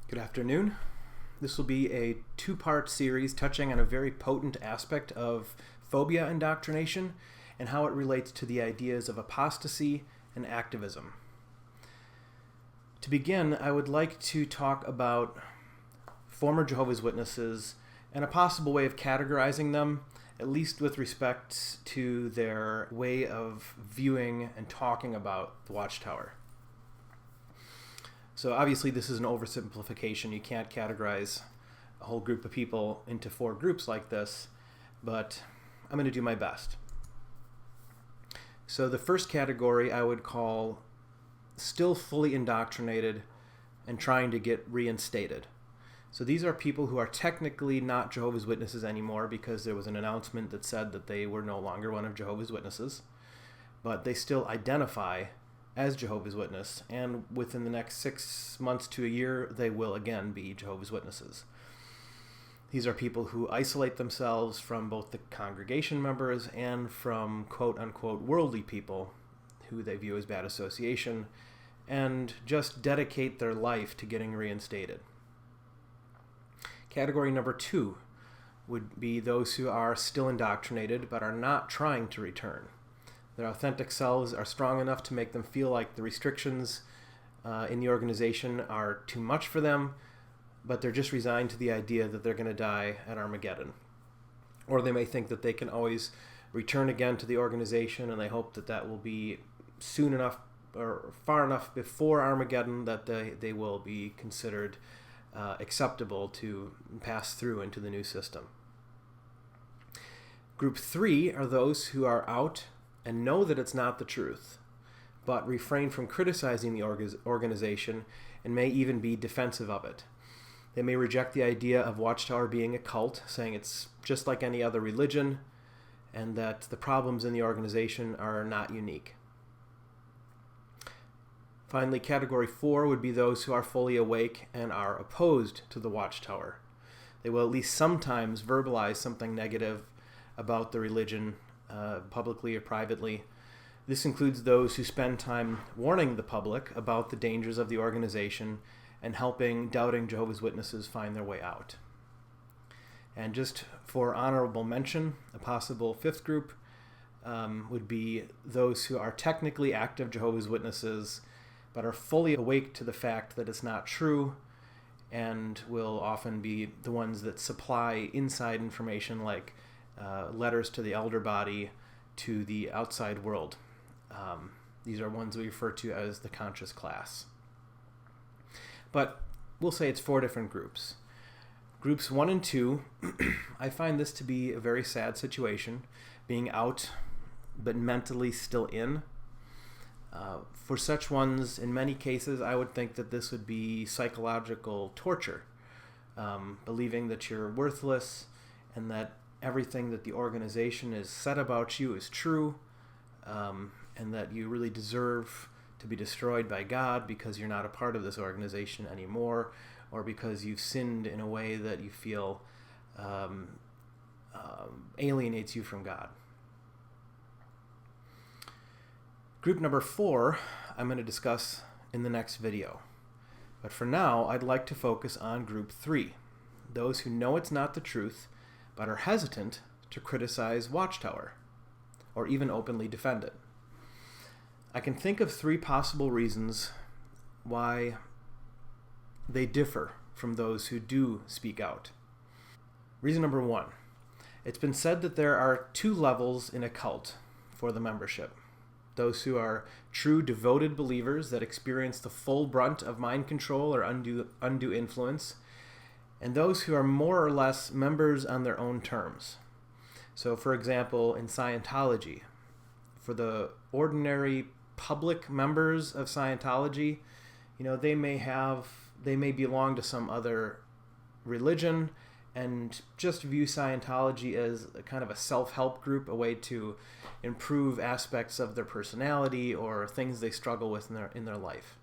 Good afternoon. This will be a two-part series touching on a very potent aspect of phobia indoctrination and how it relates to the ideas of apostasy and activism. To begin, I would like to talk about former Jehovah's Witnesses and a possible way of categorizing them, at least with respect to their way of viewing and talking about the Watchtower. So obviously this is an oversimplification. You can't categorize a whole group of people into four groups like this, but I'm going to do my best. So the first category I would call still fully indoctrinated and trying to get reinstated. So these are people who are technically not Jehovah's Witnesses anymore because there was an announcement that said that they were no longer one of Jehovah's Witnesses, but they still identify as Jehovah's Witness, and within the next 6 months to a year, they will again be Jehovah's Witnesses. These are people who isolate themselves from both the congregation members and from quote-unquote worldly people who they view as bad association, and just dedicate their life to getting reinstated. Category number 2 would be those who are still indoctrinated but are not trying to return. Their authentic selves are strong enough to make them feel like the restrictions in the organization are too much for them, but they're just resigned to the idea that they're going to die at Armageddon. Or they may think that they can always return again to the organization, and they hope that that will be soon enough or far enough before Armageddon that they will be considered acceptable to pass through into the new system. Group 3 are those who are out and know that it's not the truth, but refrain from criticizing the organization and may even be defensive of it. They may reject the idea of Watchtower being a cult, saying it's just like any other religion, and that the problems in the organization are not unique. Finally, category 4 would be those who are fully awake and are opposed to the Watchtower. They will at least sometimes verbalize something negative about the religion, publicly or privately. This includes those who spend time warning the public about the dangers of the organization and helping doubting Jehovah's Witnesses find their way out. And just for honorable mention, a possible fifth group would be those who are technically active Jehovah's Witnesses but are fully awake to the fact that it's not true, and will often be the ones that supply inside information like letters to the elder body, to the outside world. These are ones we refer to as the conscious class. But we'll say it's 4 different groups. Groups 1 and 2, I find this to be a very sad situation, being out but mentally still in. For such ones, in many cases, I would think that this would be psychological torture, believing that you're worthless and that everything that the organization has said about you is true, and that you really deserve to be destroyed by God because you're not a part of this organization anymore, or because you've sinned in a way that you feel alienates you from God. Group number 4, I'm going to discuss in the next video. But for now, I'd like to focus on group 3, those who know it's not the truth, but are hesitant to criticize Watchtower, or even openly defend it. I can think of 3 possible reasons why they differ from those who do speak out. Reason number 1, it's been said that there are 2 levels in a cult for the membership. Those who are true devoted believers that experience the full brunt of mind control or undue influence, and those who are more or less members on their own terms. So, for example, in Scientology, for the ordinary public members of Scientology, they may belong to some other religion and just view Scientology as a kind of a self-help group, a way to improve aspects of their personality or things they struggle with in their life.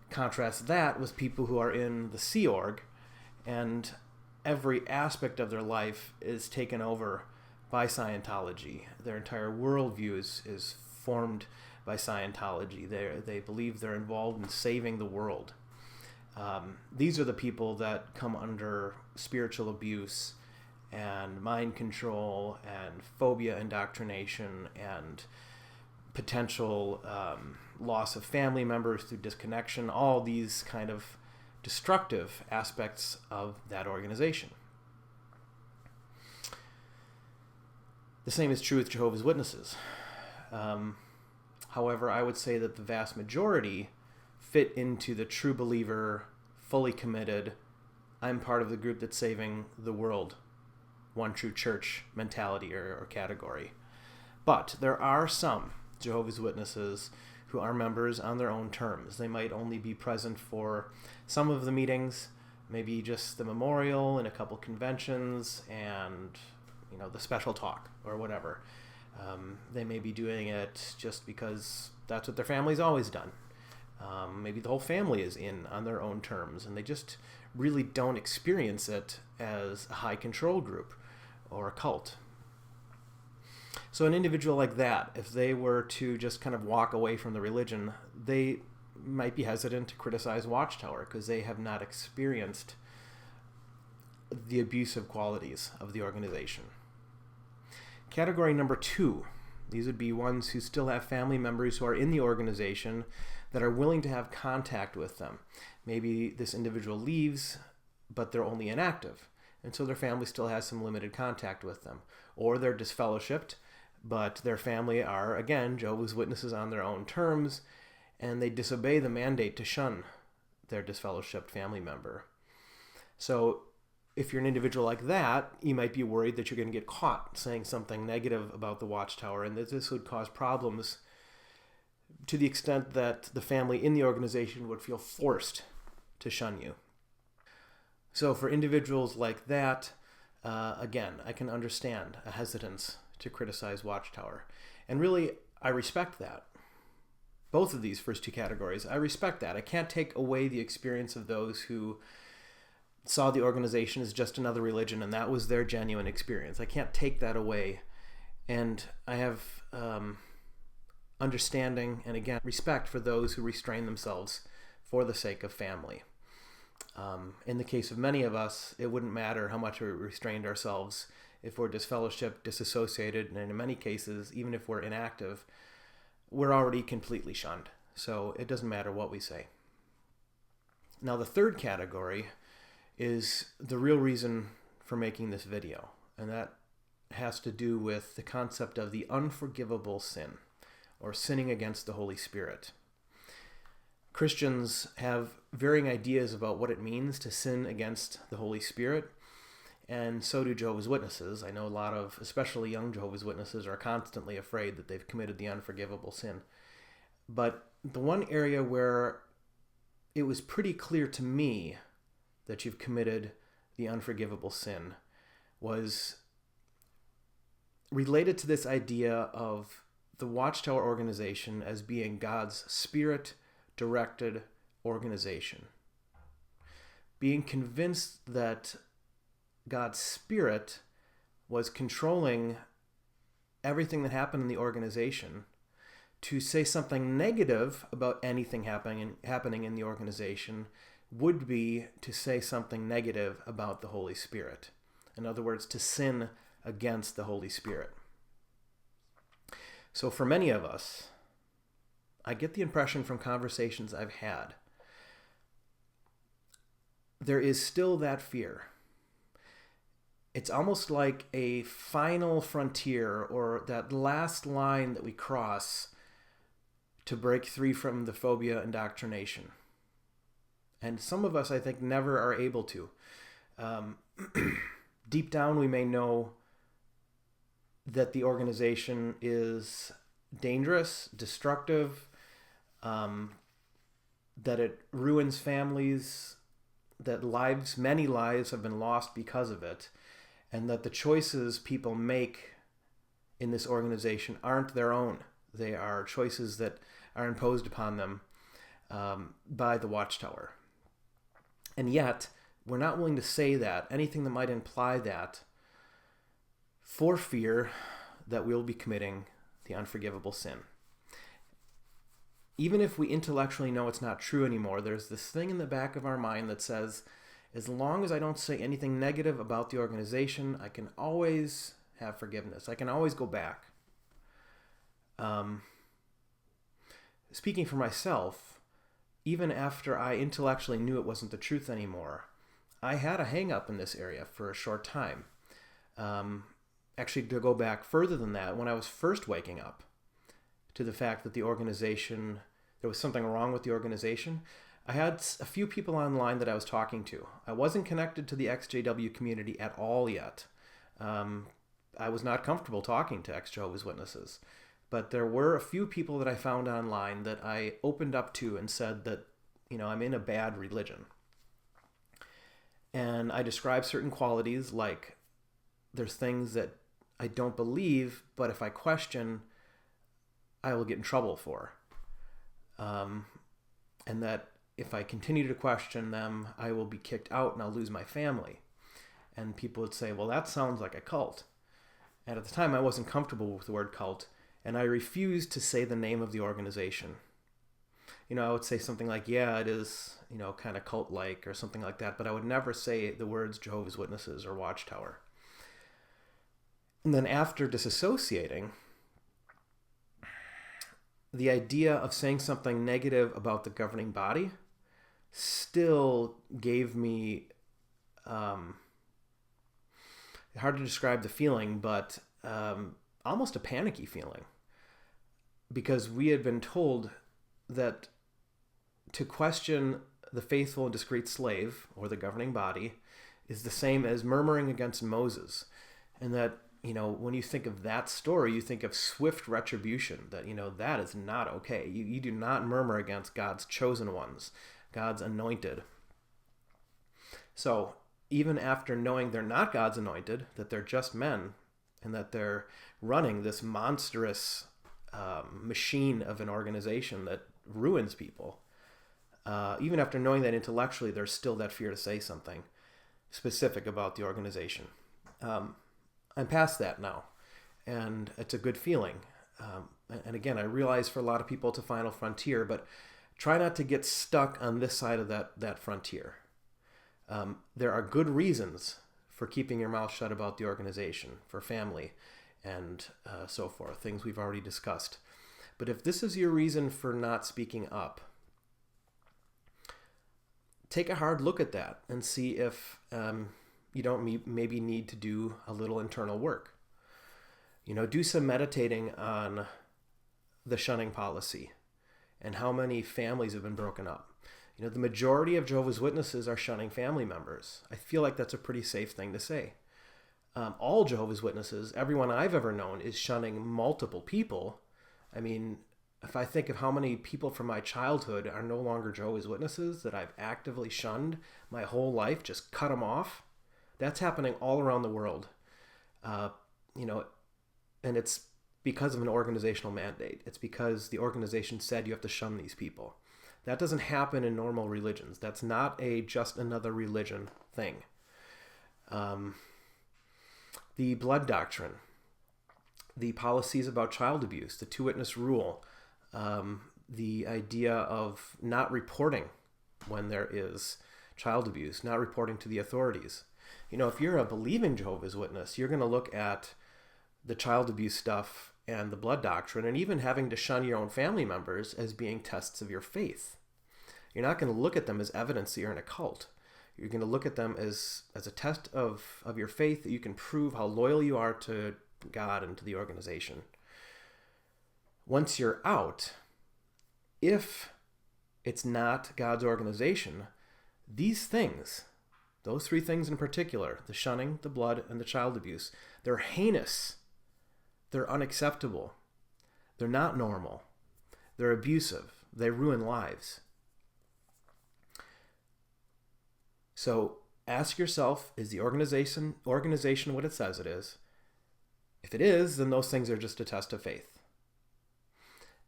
Contrast that with people who are in the Sea Org, and every aspect of their life is taken over by Scientology. Their entire worldview is formed by Scientology. They believe they're involved in saving the world. These are the people that come under spiritual abuse and mind control and phobia indoctrination and potential loss of family members through disconnection, all these kind of destructive aspects of that organization. The same is true with Jehovah's Witnesses. However, I would say that the vast majority fit into the true believer, fully committed, I'm part of the group that's saving the world, one true church mentality or category. But there are some Jehovah's Witnesses who are members on their own terms. They might only be present for some of the meetings, maybe just the memorial and a couple conventions and the special talk or whatever. They may be doing it just because that's what their family's always done. Maybe the whole family is in on their own terms, and they just really don't experience it as a high control group or a cult. So an individual like that, if they were to just kind of walk away from the religion, they might be hesitant to criticize Watchtower because they have not experienced the abusive qualities of the organization. Category number 2, these would be ones who still have family members who are in the organization that are willing to have contact with them. Maybe this individual leaves, but they're only inactive, and so their family still has some limited contact with them. Or they're disfellowshipped, but their family are, again, Jehovah's Witnesses on their own terms, and they disobey the mandate to shun their disfellowshipped family member. So if you're an individual like that, you might be worried that you're going to get caught saying something negative about the Watchtower, and that this would cause problems to the extent that the family in the organization would feel forced to shun you. So for individuals like that, again, I can understand a hesitance to criticize Watchtower. And really, I respect that. Both of these first two categories, I respect that. I can't take away the experience of those who saw the organization as just another religion, and that was their genuine experience. I can't take that away. And I have understanding and, again, respect for those who restrain themselves for the sake of family. In the case of many of us, it wouldn't matter how much we restrained ourselves if we're disfellowshipped, disassociated, and in many cases, even if we're inactive, we're already completely shunned. So it doesn't matter what we say. Now, the third category is the real reason for making this video, and that has to do with the concept of the unforgivable sin, or sinning against the Holy Spirit. Christians have varying ideas about what it means to sin against the Holy Spirit, and so do Jehovah's Witnesses. I know a lot of, especially young Jehovah's Witnesses, are constantly afraid that they've committed the unforgivable sin. But the one area where it was pretty clear to me that you've committed the unforgivable sin was related to this idea of the Watchtower organization as being God's Spirit-directed organization. Being convinced that God's Spirit was controlling everything that happened in the organization, to say something negative about anything happening in the organization would be to say something negative about the Holy Spirit. In other words, to sin against the Holy Spirit. So for many of us, I get the impression from conversations I've had, there is still that fear. It's almost like a final frontier, or that last line that we cross to break free from the phobia indoctrination. And some of us, I think, never are able to. Deep down, we may know that the organization is dangerous, destructive, that it ruins families, that many lives have been lost because of it, and that the choices people make in this organization aren't their own. They are choices that are imposed upon them by the Watchtower. And yet, we're not willing to say that, anything that might imply that, for fear that we'll be committing the unforgivable sin. even if we intellectually know it's not true anymore, there's this thing in the back of our mind that says, as long as I don't say anything negative about the organization, I can always have forgiveness. I can always go back. Speaking for myself, even after I intellectually knew it wasn't the truth anymore, I had a hang-up in this area for a short time. Actually, to go back further than that, when I was first waking up to the fact that the organization, there was something wrong with the organization, I had a few people online that I was talking to. I wasn't connected to the ExJW community at all yet. I was not comfortable talking to ex-Jehovah's Witnesses. But there were a few people that I found online that I opened up to and said that, I'm in a bad religion. And I described certain qualities, like there's things that I don't believe, but if I question, I will get in trouble for. And that if I continue to question them, I will be kicked out and I'll lose my family. And people would say, well, that sounds like a cult. And at the time, I wasn't comfortable with the word cult, and I refused to say the name of the organization. I would say something like, yeah, it is, kind of cult-like or something like that, but I would never say the words Jehovah's Witnesses or Watchtower. And then after disassociating, the idea of saying something negative about the governing body still gave me, hard to describe the feeling, but almost a panicky feeling. Because we had been told that to question the faithful and discreet slave, or the governing body, is the same as murmuring against Moses. And that, when you think of that story, you think of swift retribution, that, that is not okay. You do not murmur against God's chosen ones, God's anointed. So even after knowing they're not God's anointed, that they're just men, and that they're running this monstrous machine of an organization that ruins people, even after knowing that intellectually, there's still that fear to say something specific about the organization. I'm past that now, and it's a good feeling. And again, I realize for a lot of people it's a final frontier, but try not to get stuck on this side of that frontier. There are good reasons for keeping your mouth shut about the organization, for family, and so forth, things we've already discussed. But if this is your reason for not speaking up, take a hard look at that and see if you don't maybe need to do a little internal work. Do some meditating on the shunning policy and how many families have been broken up. The majority of Jehovah's Witnesses are shunning family members. I feel like that's a pretty safe thing to say. All Jehovah's Witnesses, everyone I've ever known, is shunning multiple people. I mean, if I think of how many people from my childhood are no longer Jehovah's Witnesses that I've actively shunned my whole life, just cut them off, that's happening all around the world. And it's because of an organizational mandate. It's because the organization said you have to shun these people. That doesn't happen in normal religions. That's not a just another religion thing. The blood doctrine, the policies about child abuse, the two-witness rule, the idea of not reporting when there is child abuse, not reporting to the authorities. If you're a believing Jehovah's Witness, you're going to look at the child abuse stuff and the blood doctrine, and even having to shun your own family members as being tests of your faith. You're not going to look at them as evidence that you're in a cult. You're going to look at them as a test of your faith, that you can prove how loyal you are to God and to the organization. Once you're out, if it's not God's organization, these things, those three things in particular, the shunning, the blood, and the child abuse, they're heinous. They're unacceptable. They're not normal. They're abusive. They ruin lives. So ask yourself, is the organization what it says it is? If it is, then those things are just a test of faith.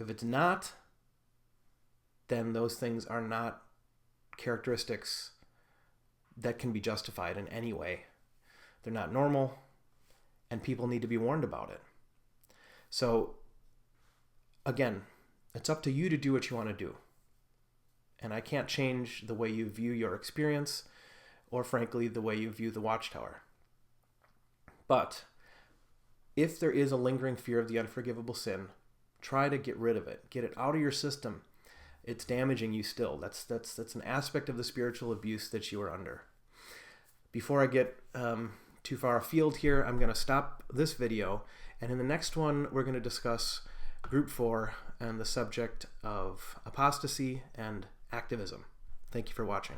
If it's not, then those things are not characteristics that can be justified in any way. They're not normal, and people need to be warned about it. So, again, It's up to you to do what you want to do. And I can't change the way you view your experience, or frankly, the way you view the Watchtower. But if there is a lingering fear of the unforgivable sin, try to get rid of it. Get it out of your system. It's damaging you still. That's an aspect of the spiritual abuse that you are under. Before I get too far afield here, I'm going to stop this video, and in the next one, we're going to discuss Group 4 and the subject of apostasy and activism. Thank you for watching.